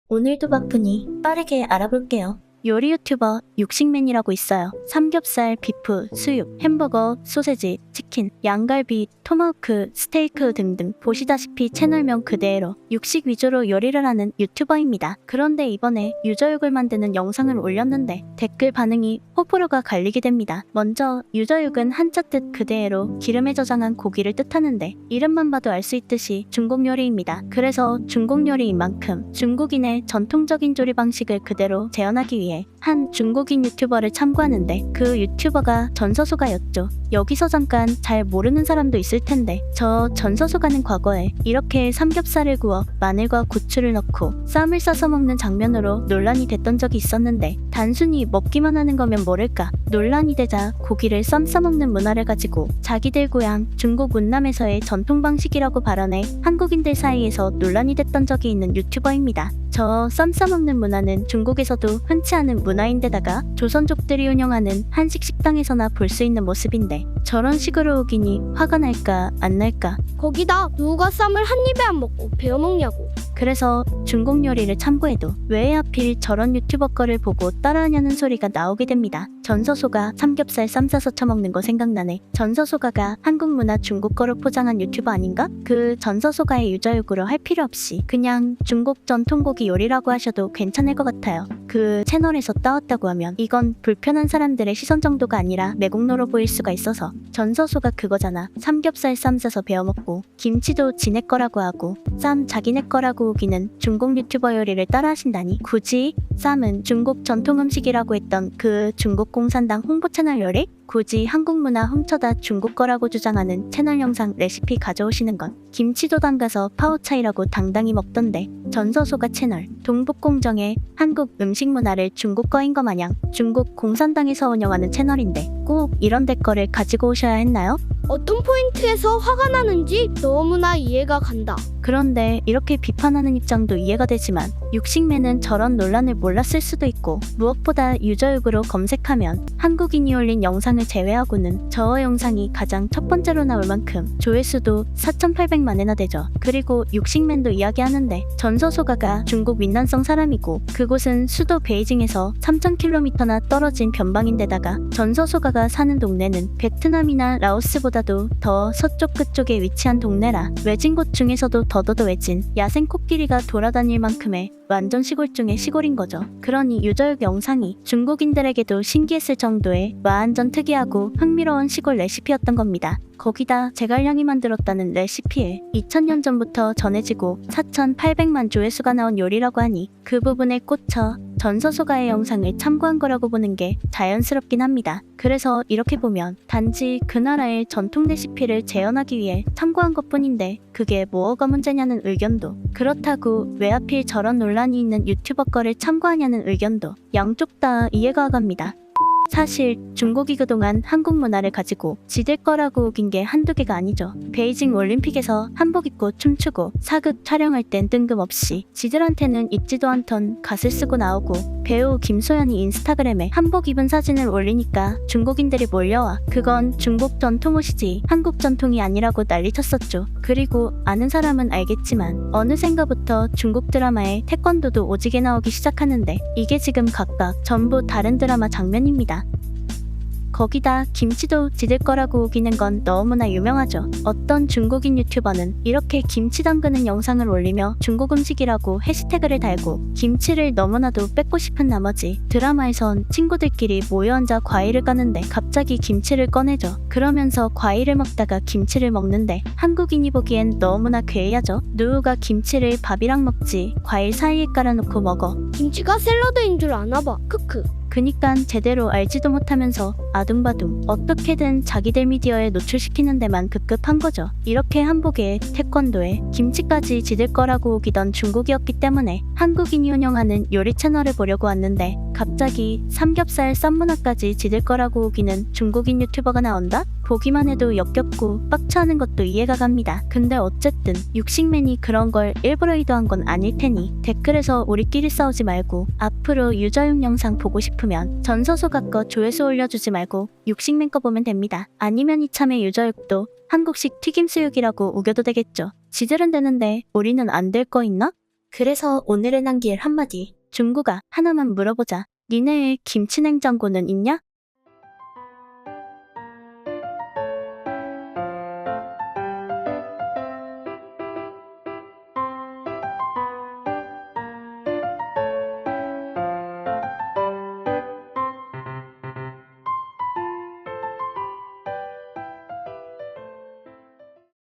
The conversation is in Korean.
오늘도 바쁘니 빠르게 알아볼게요. 요리 유튜버 육식맨이라고 있어요. 삼겹살, 비프, 수육, 햄버거, 소세지, 치킨, 양갈비, 토마호크, 스테이크 등등 보시다시피 채널명 그대로 육식 위주로 요리를 하는 유튜버입니다. 그런데 이번에 유저육을 만드는 영상을 올렸는데 댓글 반응이 호불호가 갈리게 됩니다. 먼저 유저육은 한자 뜻 그대로 기름에 저장한 고기를 뜻하는데 이름만 봐도 알 수 있듯이 중국 요리입니다. 그래서 중국 요리인 만큼 중국인의 전통적인 조리 방식을 그대로 재현하기 위해 한 중국인 유튜버를 참고하는데 그 유튜버가 전서소가였죠. 여기서 잠깐 잘 모르는 사람도 있을 텐데 저 전서소가는 과거에 이렇게 삼겹살을 구워 마늘과 고추를 넣고 쌈을 싸서 먹는 장면으로 논란이 됐던 적이 있었는데 단순히 먹기만 하는 거면 모를까 논란이 되자 고기를 쌈 싸먹는 문화를 가지고 자기들 고향 중국 문남에서의 전통 방식이라고 발언해 한국인들 사이에서 논란이 됐던 적이 있는 유튜버입니다. 저 쌈 싸먹는 문화는 중국에서도 흔치 않은 문화인데다가 조선족들이 운영하는 한식 식당에서나 볼 수 있는 모습인데 저런 식으로 우기니 화가 날까 안 날까. 거기다 누가 쌈을 한 입에 안 먹고 베어 먹냐고. 그래서 중국 요리를 참고해도 왜 하필 저런 유튜버 거를 보고 따라하냐는 소리가 나오게 됩니다. 전서소가 삼겹살 쌈 싸서 처먹는 거 생각나네. 전서소가가 한국 문화 중국 거로 포장한 유튜버 아닌가? 그 전서소가의 유저육으로 할 필요 없이 그냥 중국 전통고기 요리라고 하셔도 괜찮을 것 같아요. 그 채널에서 따왔다고 하면 이건 불편한 사람들의 시선 정도가 아니라 매국노로 보일 수가 있어서 전서소가 그거잖아. 삼겹살 쌈 싸서 베어 먹고 김치도 지네 거라고 하고 쌈 자기네 거라고 우기는 중국 유튜버 요리를 따라하신다니. 굳이 쌈은 중국 전통 음식이라고 했던 그 중국 공산당 홍보 채널 요리? 굳이 한국 문화 훔쳐다 중국 거라고 주장하는 채널 영상 레시피 가져오시는 건 김치도 담가서 파오차이라고 당당히 먹던데 전서소가 채널 동북공정의 한국 음식 문화를 중국 거인 거 마냥 중국 공산당에서 운영하는 채널인데 꼭 이런 댓글을 가지고 오셔야 했나요? 어떤 포인트에서 화가 나는지 너무나 이해가 간다. 그런데 이렇게 비판하는 입장도 이해가 되지만 육식맨은 저런 논란을 몰랐을 수도 있고 무엇보다 유저육으로 검색하면 한국인이 올린 영상을 제외하고는 저 영상이 가장 첫 번째로 나올 만큼 조회수도 4,800만회나 되죠. 그리고 육식맨도 이야기하는데 전서소가가 중국 민난성 사람이고 그곳은 수도 베이징에서 3,000km나 떨어진 변방인데다가 전서소가가 사는 동네는 베트남이나 라오스보다도 더 서쪽 끝쪽에 위치한 동네라 외진 곳 중에서도 더더더 외진 야생 코끼리가 돌아다닐 만큼의 완전 시골 중의 시골인 거죠. 그러니 유저육 영상이 중국인들에게도 신기했을 정도의 완전 특이하고 흥미로운 시골 레시피였던 겁니다. 거기다 제갈량이 만들었다는 레시피에 2000년 전부터 전해지고 4,800만 조회수가 나온 요리라고 하니 그 부분에 꽂혀 전서소가의 영상을 참고한 거라고 보는 게 자연스럽긴 합니다. 그래서 이렇게 보면 단지 그 나라의 전통 레시피를 재현하기 위해 참고한 것뿐인데 그게 뭐가 문제냐는 의견도 그렇다고 왜 하필 저런 논란이 있는 유튜버 거를 참고하냐는 의견도 양쪽 다 이해가 갑니다. 사실 중국이 그동안 한국 문화를 가지고 지들 거라고 우긴 게 한두 개가 아니죠. 베이징 올림픽에서 한복 입고 춤추고 사극 촬영할 땐 뜬금없이 지들한테는 입지도 않던 갓을 쓰고 나오고 배우 김소연이 인스타그램에 한복 입은 사진을 올리니까 중국인들이 몰려와 그건 중국 전통 옷이지 한국 전통이 아니라고 난리쳤었죠. 그리고 아는 사람은 알겠지만 어느샌가부터 중국 드라마에 태권도도 오지게 나오기 시작하는데 이게 지금 각각 전부 다른 드라마 장면입니다. 거기다 김치도 지들 거라고 우기는 건 너무나 유명하죠. 어떤 중국인 유튜버는 이렇게 김치 담그는 영상을 올리며 중국 음식이라고 해시태그를 달고 김치를 너무나도 뺏고 싶은 나머지 드라마에선 친구들끼리 모여 앉아 과일을 까는데 갑자기 김치를 꺼내죠. 그러면서 과일을 먹다가 김치를 먹는데 한국인이 보기엔 너무나 괴이하죠. 누우가 김치를 밥이랑 먹지 과일 사이에 깔아놓고 먹어. 김치가 샐러드인 줄 아나봐. 크크. 그니깐 제대로 알지도 못하면서 아둥바둥 어떻게든 자기들 미디어에 노출시키는 데만 급급한 거죠. 이렇게 한복에 태권도에 김치까지 지들 거라고 우기던 중국이었기 때문에 한국인이 운영하는 요리 채널을 보려고 왔는데 갑자기 삼겹살 쌈 문화까지 지들 거라고 우기는 중국인 유튜버가 나온다? 보기만 해도 역겹고 빡쳐하는 것도 이해가 갑니다. 근데 어쨌든 육식맨이 그런 걸 일부러 의도한 건 아닐 테니 댓글에서 우리끼리 싸우지 말고 앞으로 유저육 영상 보고 싶으면 전서소가 거 조회수 올려주지 말고 육식맨 거 보면 됩니다. 아니면 이참에 유저육도 한국식 튀김수육이라고 우겨도 되겠죠. 지들은 되는데 우리는 안 될 거 있나? 그래서 오늘은 남길 한마디. 중구가 하나만 물어보자. 니네의 김치냉장고는 있냐?